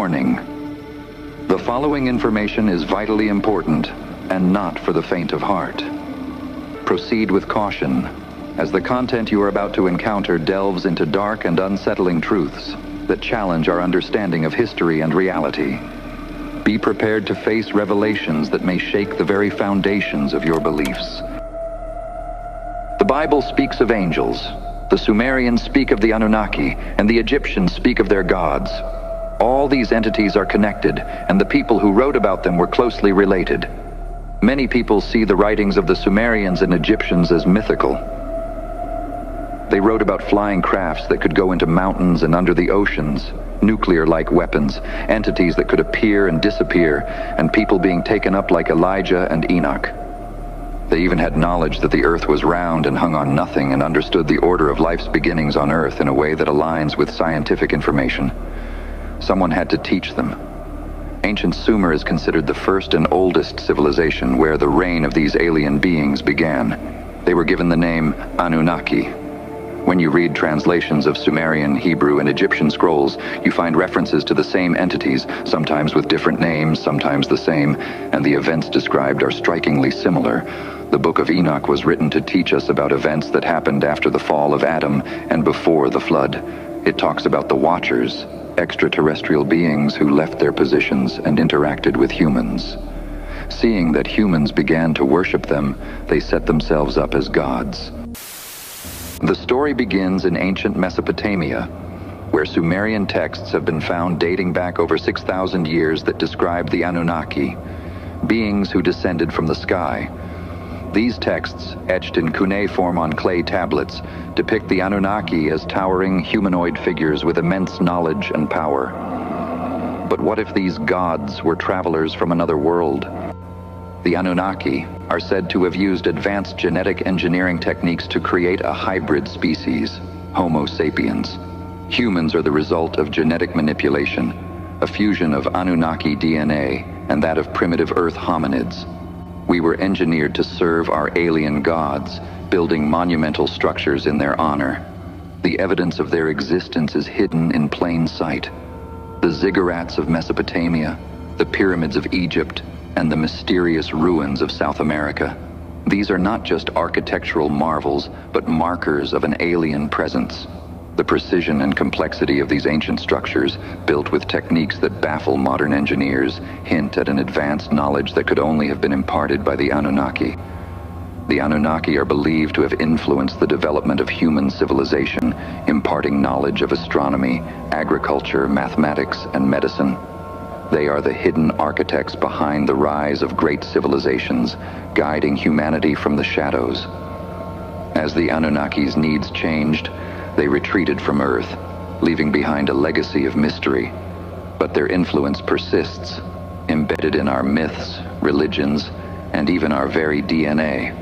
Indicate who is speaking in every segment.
Speaker 1: Warning. The following information is vitally important and not for the faint of heart. Proceed with caution, as the content you are about to encounter delves into dark and unsettling truths that challenge our understanding of history and reality. Be prepared to face revelations that may shake the very foundations of your beliefs. The Bible speaks of angels. The Sumerians speak of the Anunnaki, and the Egyptians speak of their gods. All these entities are connected, and the people who wrote about them were closely related. Many people see the writings of the Sumerians and Egyptians as mythical. They wrote about flying crafts that could go into mountains and under the oceans, nuclear-like weapons, entities that could appear and disappear, and people being taken up like Elijah and Enoch. They even had knowledge that the earth was round and hung on nothing, and understood the order of life's beginnings on earth in a way that aligns with scientific information. Someone had to teach them. Ancient Sumer is considered the first and oldest civilization where the reign of these alien beings began. They were given the name Anunnaki. When you read translations of Sumerian, Hebrew, and Egyptian scrolls, you find references to the same entities, sometimes with different names, sometimes the same, and the events described are strikingly similar. The Book of Enoch was written to teach us about events that happened after the fall of Adam and before the flood. It talks about the Watchers, extraterrestrial beings who left their positions and interacted with humans. Seeing that humans began to worship them, they set themselves up as gods. The story begins in ancient Mesopotamia, where Sumerian texts have been found dating back over 6,000 years that describe the Anunnaki, beings who descended from the sky. These texts, etched in cuneiform on clay tablets, depict the Anunnaki as towering humanoid figures with immense knowledge and power. But what if these gods were travelers from another world? The Anunnaki are said to have used advanced genetic engineering techniques to create a hybrid species, Homo sapiens. Humans are the result of genetic manipulation, a fusion of Anunnaki DNA and that of primitive Earth hominids. We were engineered to serve our alien gods, building monumental structures in their honor. The evidence of their existence is hidden in plain sight. The ziggurats of Mesopotamia, the pyramids of Egypt, and the mysterious ruins of South America. These are not just architectural marvels, but markers of an alien presence. The precision and complexity of these ancient structures, built with techniques that baffle modern engineers, hint at an advanced knowledge that could only have been imparted by the Anunnaki. The Anunnaki are believed to have influenced the development of human civilization, imparting knowledge of astronomy, agriculture, mathematics, and medicine. They are the hidden architects behind the rise of great civilizations, guiding humanity from the shadows. As the Anunnaki's needs changed, they retreated from Earth, leaving behind a legacy of mystery. But their influence persists, embedded in our myths, religions, and even our very DNA.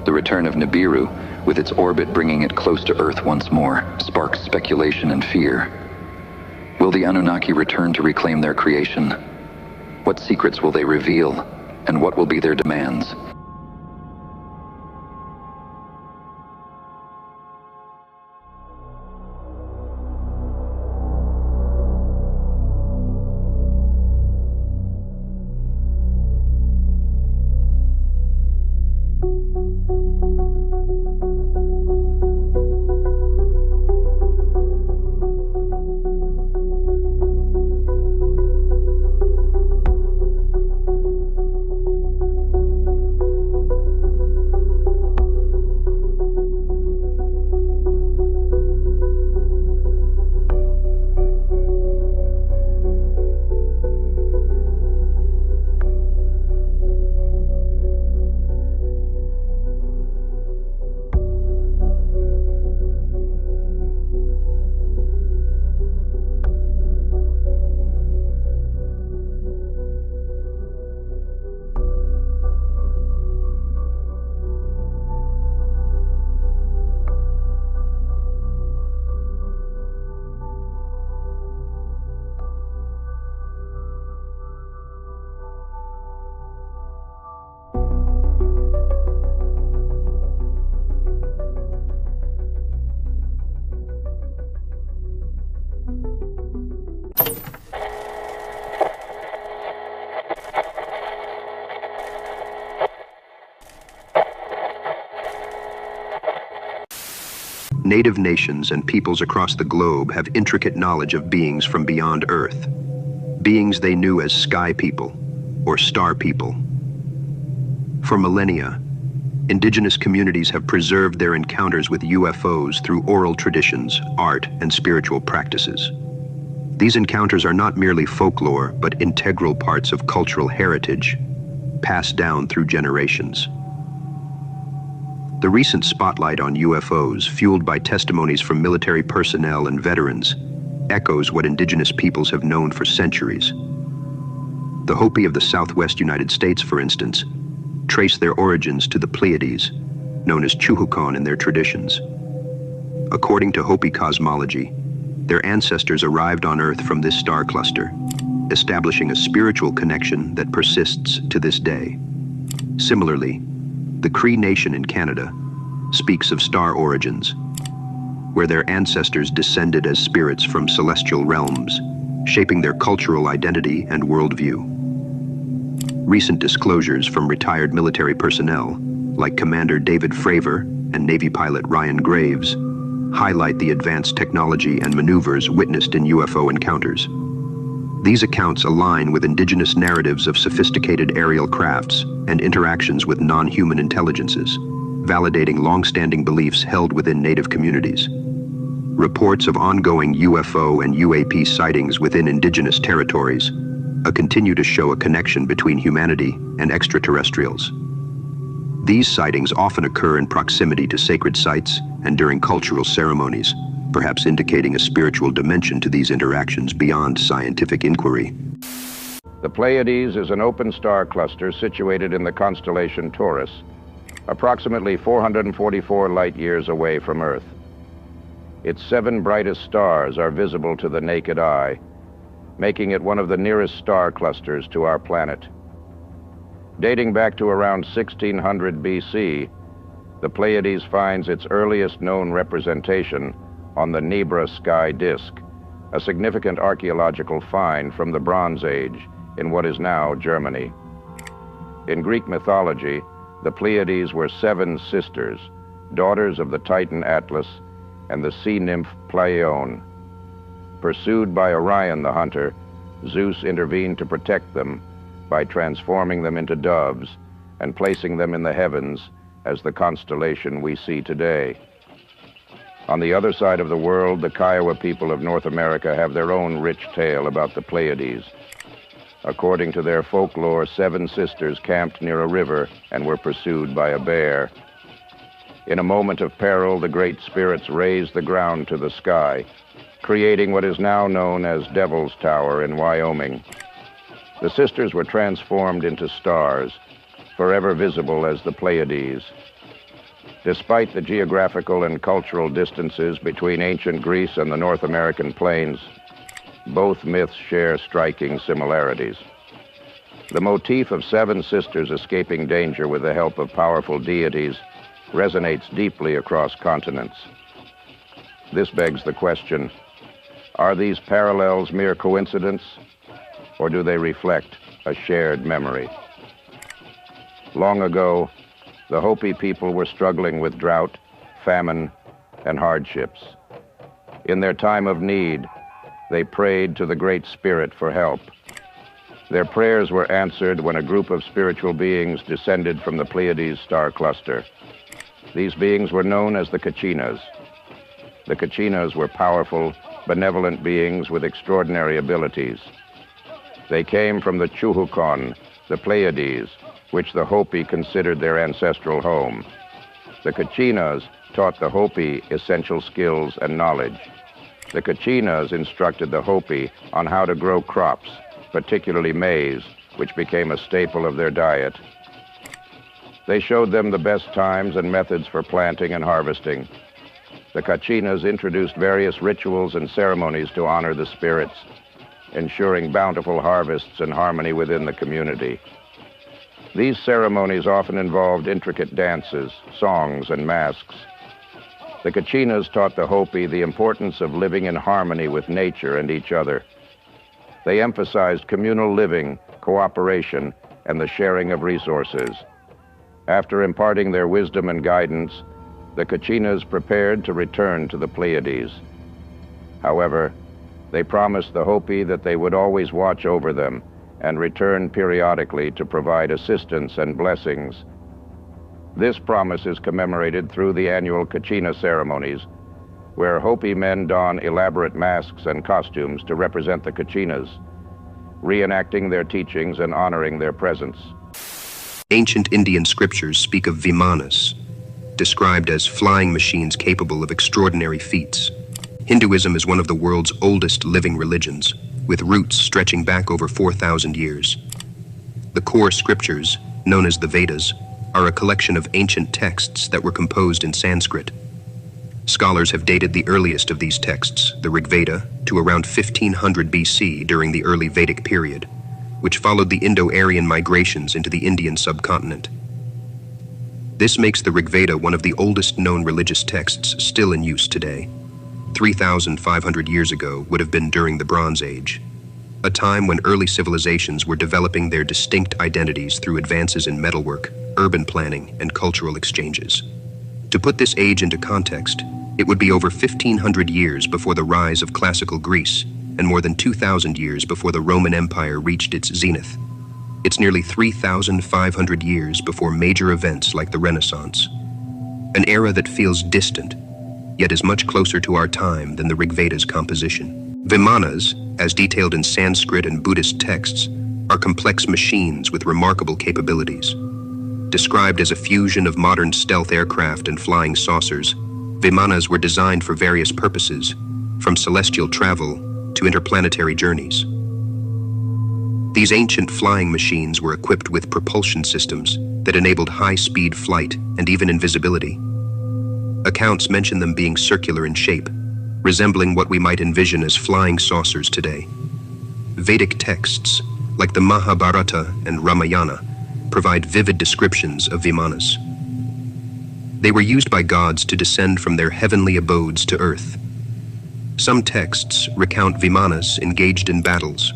Speaker 1: The return of Nibiru, with its orbit bringing it close to Earth once more, sparks speculation and fear. Will the Anunnaki return to reclaim their creation? What secrets will they reveal, and what will be their demands?
Speaker 2: Native nations and peoples across the globe have intricate knowledge of beings from beyond Earth, beings they knew as sky people or star people. For millennia, indigenous communities have preserved their encounters with UFOs through oral traditions, art, and spiritual practices. These encounters are not merely folklore, but integral parts of cultural heritage, passed down through generations. The recent spotlight on UFOs, fueled by testimonies from military personnel and veterans, echoes what indigenous peoples have known for centuries. The Hopi of the Southwest United States, for instance, trace their origins to the Pleiades, known as Chuhukon in their traditions. According to Hopi cosmology, their ancestors arrived on Earth from this star cluster, establishing a spiritual connection that persists to this day. Similarly, the Cree Nation in Canada speaks of star origins, where their ancestors descended as spirits from celestial realms, shaping their cultural identity and worldview. Recent disclosures from retired military personnel, like Commander David Fravor and Navy pilot Ryan Graves, highlight the advanced technology and maneuvers witnessed in UFO encounters. These accounts align with indigenous narratives of sophisticated aerial crafts and interactions with non-human intelligences, validating long-standing beliefs held within Native communities. Reports of ongoing UFO and UAP sightings within indigenous territories continue to show a connection between humanity and extraterrestrials. These sightings often occur in proximity to sacred sites and during cultural ceremonies, perhaps indicating a spiritual dimension to these interactions beyond scientific inquiry.
Speaker 3: The Pleiades is an open star cluster situated in the constellation Taurus, approximately 444 light-years away from Earth. Its 7 brightest stars are visible to the naked eye, making it one of the nearest star clusters to our planet. Dating back to around 1600 BC, the Pleiades finds its earliest known representation on the Nebra sky disk, a significant archaeological find from the Bronze Age in what is now Germany. In Greek mythology, the Pleiades were 7 sisters, daughters of the Titan Atlas and the sea nymph Pleione. Pursued by Orion the hunter, Zeus intervened to protect them by transforming them into doves and placing them in the heavens as the constellation we see today. On the other side of the world, the Kiowa people of North America have their own rich tale about the Pleiades. According to their folklore, 7 sisters camped near a river and were pursued by a bear. In a moment of peril, the great spirits raised the ground to the sky, creating what is now known as Devil's Tower in Wyoming. The sisters were transformed into stars, forever visible as the Pleiades. Despite the geographical and cultural distances between ancient Greece and the North American plains, both myths share striking similarities. The motif of 7 sisters escaping danger with the help of powerful deities resonates deeply across continents. This begs the question, are these parallels mere coincidence, or do they reflect a shared memory? Long ago, the Hopi people were struggling with drought, famine, and hardships. In their time of need, they prayed to the Great Spirit for help. Their prayers were answered when a group of spiritual beings descended from the Pleiades star cluster. These beings were known as the Kachinas. The Kachinas were powerful, benevolent beings with extraordinary abilities. They came from the Chuhukon, the Pleiades, which the Hopi considered their ancestral home. The Kachinas taught the Hopi essential skills and knowledge. The Kachinas instructed the Hopi on how to grow crops, particularly maize, which became a staple of their diet. They showed them the best times and methods for planting and harvesting. The Kachinas introduced various rituals and ceremonies to honor the spirits, ensuring bountiful harvests and harmony within the community. These ceremonies often involved intricate dances, songs, and masks. The Kachinas taught the Hopi the importance of living in harmony with nature and each other. They emphasized communal living, cooperation, and the sharing of resources. After imparting their wisdom and guidance, the Kachinas prepared to return to the Pleiades. However, they promised the Hopi that they would always watch over them and return periodically to provide assistance and blessings. This promise is commemorated through the annual Kachina ceremonies, where Hopi men don elaborate masks and costumes to represent the Kachinas, reenacting their teachings and honoring their presence.
Speaker 2: Ancient Indian scriptures speak of Vimanas, described as flying machines capable of extraordinary feats. Hinduism is one of the world's oldest living religions, with roots stretching back over 4,000 years. The core scriptures, known as the Vedas, are a collection of ancient texts that were composed in Sanskrit. Scholars have dated the earliest of these texts, the Rig Veda, to around 1500 BC during the early Vedic period, which followed the Indo-Aryan migrations into the Indian subcontinent. This makes the Rig Veda one of the oldest known religious texts still in use today. 3,500 years ago would have been during the Bronze Age, a time when early civilizations were developing their distinct identities through advances in metalwork, urban planning, and cultural exchanges. To put this age into context, it would be over 1,500 years before the rise of classical Greece and more than 2,000 years before the Roman Empire reached its zenith. It's nearly 3,500 years before major events like the Renaissance, an era that feels distant, yet is much closer to our time than the Rig Veda's composition. Vimanas, as detailed in Sanskrit and Buddhist texts, are complex machines with remarkable capabilities. Described as a fusion of modern stealth aircraft and flying saucers, Vimanas were designed for various purposes, from celestial travel to interplanetary journeys. These ancient flying machines were equipped with propulsion systems that enabled high-speed flight and even invisibility. Accounts mention them being circular in shape, resembling what we might envision as flying saucers today. Vedic texts, like the Mahabharata and Ramayana, provide vivid descriptions of Vimanas. They were used by gods to descend from their heavenly abodes to earth. Some texts recount Vimanas engaged in battles,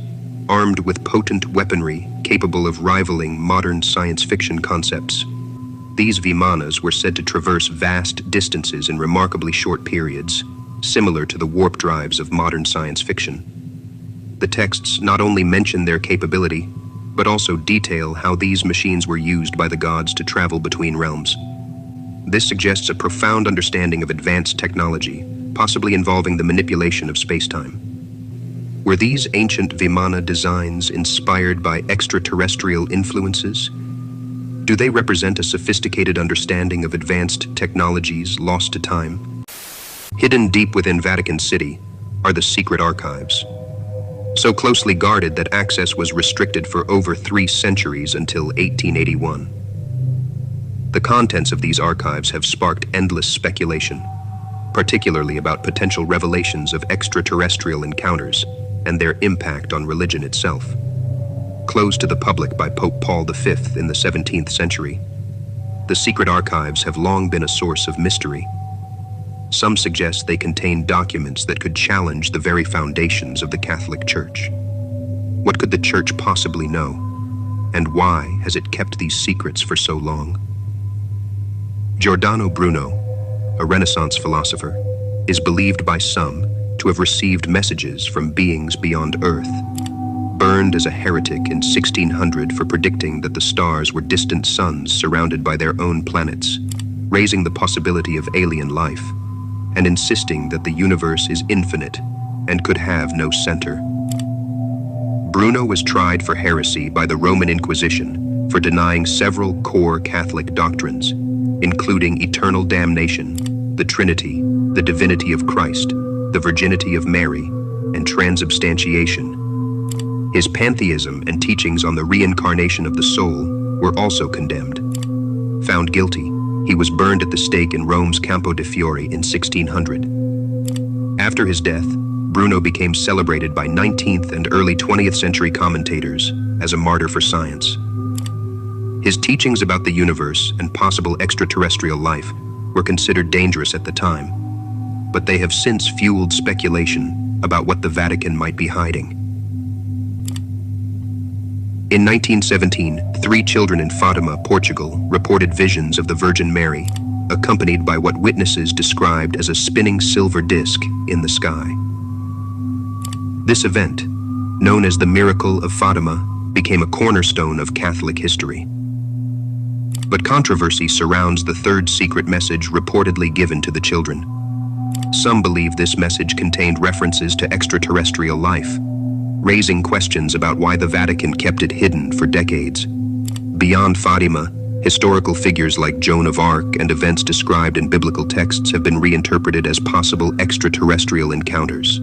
Speaker 2: armed with potent weaponry capable of rivaling modern science fiction concepts. These Vimanas were said to traverse vast distances in remarkably short periods, similar to the warp drives of modern science fiction. The texts not only mention their capability, but also detail how these machines were used by the gods to travel between realms. This suggests a profound understanding of advanced technology, possibly involving the manipulation of space-time. Were these ancient Vimana designs inspired by extraterrestrial influences? Do they represent a sophisticated understanding of advanced technologies lost to time? Hidden deep within Vatican City are the secret archives, so closely guarded that access was restricted for over 3 centuries until 1881. The contents of these archives have sparked endless speculation, particularly about potential revelations of extraterrestrial encounters and their impact on religion itself. Closed to the public by Pope Paul V in the 17th century, the secret archives have long been a source of mystery. Some suggest they contain documents that could challenge the very foundations of the Catholic Church. What could the Church possibly know? And why has it kept these secrets for so long? Giordano Bruno, a Renaissance philosopher, is believed by some to have received messages from beings beyond Earth. Burned as a heretic in 1600 for predicting that the stars were distant suns surrounded by their own planets, raising the possibility of alien life, and insisting that the universe is infinite and could have no center. Bruno was tried for heresy by the Roman Inquisition for denying several core Catholic doctrines, including eternal damnation, the Trinity, the divinity of Christ, the virginity of Mary, and transubstantiation. His pantheism and teachings on the reincarnation of the soul were also condemned. Found guilty, he was burned at the stake in Rome's Campo de Fiori in 1600. After his death, Bruno became celebrated by 19th and early 20th century commentators as a martyr for science. His teachings about the universe and possible extraterrestrial life were considered dangerous at the time, but they have since fueled speculation about what the Vatican might be hiding. In 1917, 3 children in Fatima, Portugal, reported visions of the Virgin Mary, accompanied by what witnesses described as a spinning silver disc in the sky. This event, known as the Miracle of Fatima, became a cornerstone of Catholic history. But controversy surrounds the third secret message reportedly given to the children. Some believe this message contained references to extraterrestrial life, raising questions about why the Vatican kept it hidden for decades. Beyond Fatima, historical figures like Joan of Arc and events described in biblical texts have been reinterpreted as possible extraterrestrial encounters.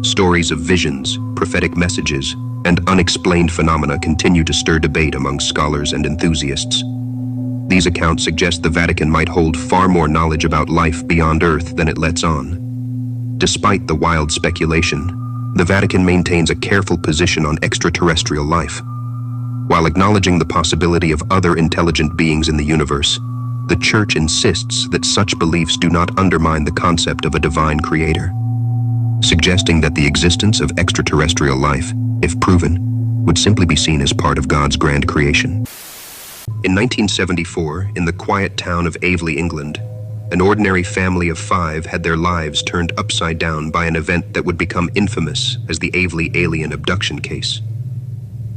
Speaker 2: Stories of visions, prophetic messages, and unexplained phenomena continue to stir debate among scholars and enthusiasts. These accounts suggest the Vatican might hold far more knowledge about life beyond Earth than it lets on. Despite the wild speculation, the Vatican maintains a careful position on extraterrestrial life. While acknowledging the possibility of other intelligent beings in the universe, the Church insists that such beliefs do not undermine the concept of a divine creator, suggesting that the existence of extraterrestrial life, if proven, would simply be seen as part of God's grand creation. In 1974, in the quiet town of Aveley, England, an ordinary family of 5 had their lives turned upside down by an event that would become infamous as the Aveley alien abduction case.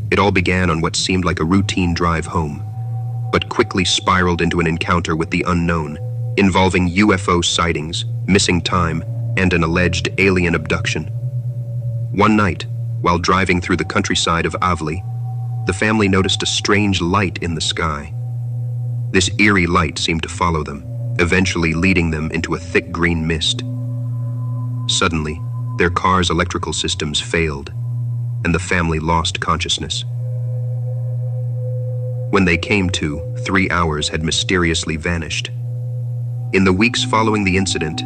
Speaker 2: It all began on what seemed like a routine drive home, but quickly spiraled into an encounter with the unknown, involving UFO sightings, missing time, and an alleged alien abduction. One night, while driving through the countryside of Aveley, the family noticed a strange light in the sky. This eerie light seemed to follow them, eventually leading them into a thick green mist. Suddenly, their car's electrical systems failed, and the family lost consciousness. When they came to, 3 hours had mysteriously vanished. In the weeks following the incident,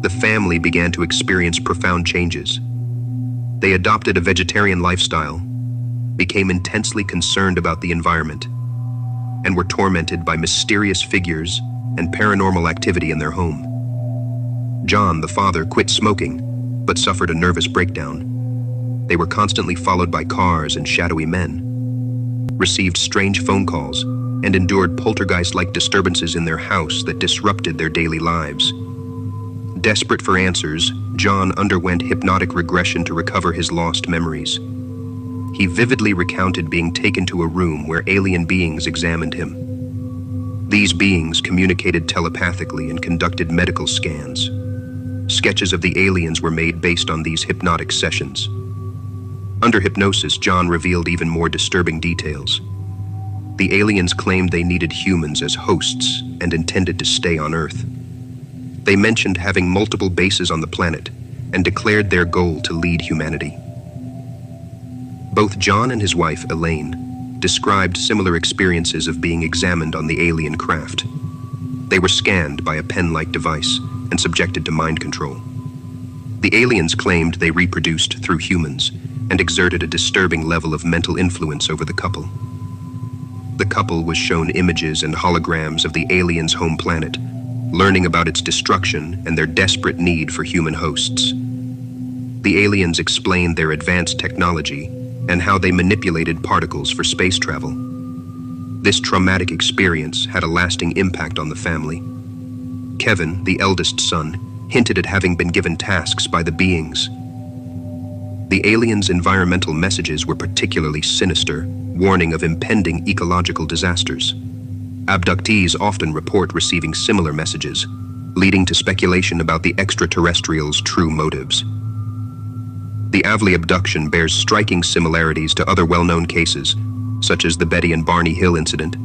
Speaker 2: the family began to experience profound changes. They adopted a vegetarian lifestyle, became intensely concerned about the environment, and were tormented by mysterious figures and paranormal activity in their home. John, the father, quit smoking, but suffered a nervous breakdown. They were constantly followed by cars and shadowy men, received strange phone calls, and endured poltergeist-like disturbances in their house that disrupted their daily lives. Desperate for answers, John underwent hypnotic regression to recover his lost memories. He vividly recounted being taken to a room where alien beings examined him. These beings communicated telepathically and conducted medical scans. Sketches of the aliens were made based on these hypnotic sessions. Under hypnosis, John revealed even more disturbing details. The aliens claimed they needed humans as hosts and intended to stay on Earth. They mentioned having multiple bases on the planet and declared their goal to lead humanity. Both John and his wife, Elaine, described similar experiences of being examined on the alien craft. They were scanned by a pen-like device and subjected to mind control. The aliens claimed they reproduced through humans and exerted a disturbing level of mental influence over the couple. The couple was shown images and holograms of the aliens' home planet, learning about its destruction and their desperate need for human hosts. The aliens explained their advanced technology and how they manipulated particles for space travel. This traumatic experience had a lasting impact on the family. Kevin, the eldest son, hinted at having been given tasks by the beings. The aliens' environmental messages were particularly sinister, warning of impending ecological disasters. Abductees often report receiving similar messages, leading to speculation about the extraterrestrials' true motives. The Aveley abduction bears striking similarities to other well-known cases, such as the Betty and Barney Hill incident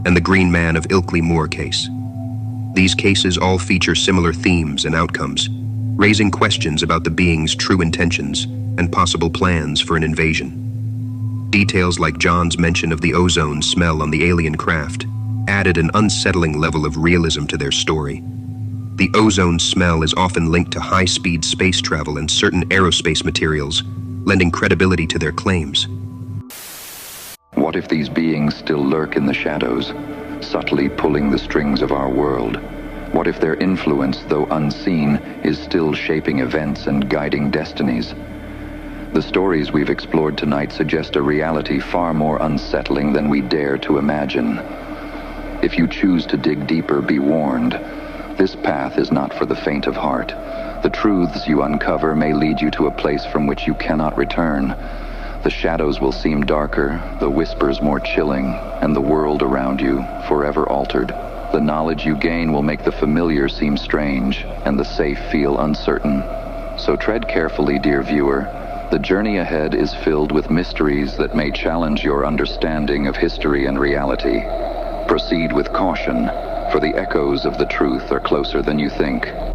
Speaker 2: and the Green Man of Ilkley Moor case. These cases all feature similar themes and outcomes, raising questions about the beings' true intentions and possible plans for an invasion. Details like John's mention of the ozone smell on the alien craft added an unsettling level of realism to their story. The ozone smell is often linked to high-speed space travel and certain aerospace materials, lending credibility to their claims.
Speaker 1: What if these beings still lurk in the shadows, subtly pulling the strings of our world? What if their influence, though unseen, is still shaping events and guiding destinies? The stories we've explored tonight suggest a reality far more unsettling than we dare to imagine. If you choose to dig deeper, be warned. This path is not for the faint of heart. The truths you uncover may lead you to a place from which you cannot return. The shadows will seem darker, the whispers more chilling, and the world around you forever altered. The knowledge you gain will make the familiar seem strange, and the safe feel uncertain. So tread carefully, dear viewer. The journey ahead is filled with mysteries that may challenge your understanding of history and reality. Proceed with caution, for the echoes of the truth are closer than you think.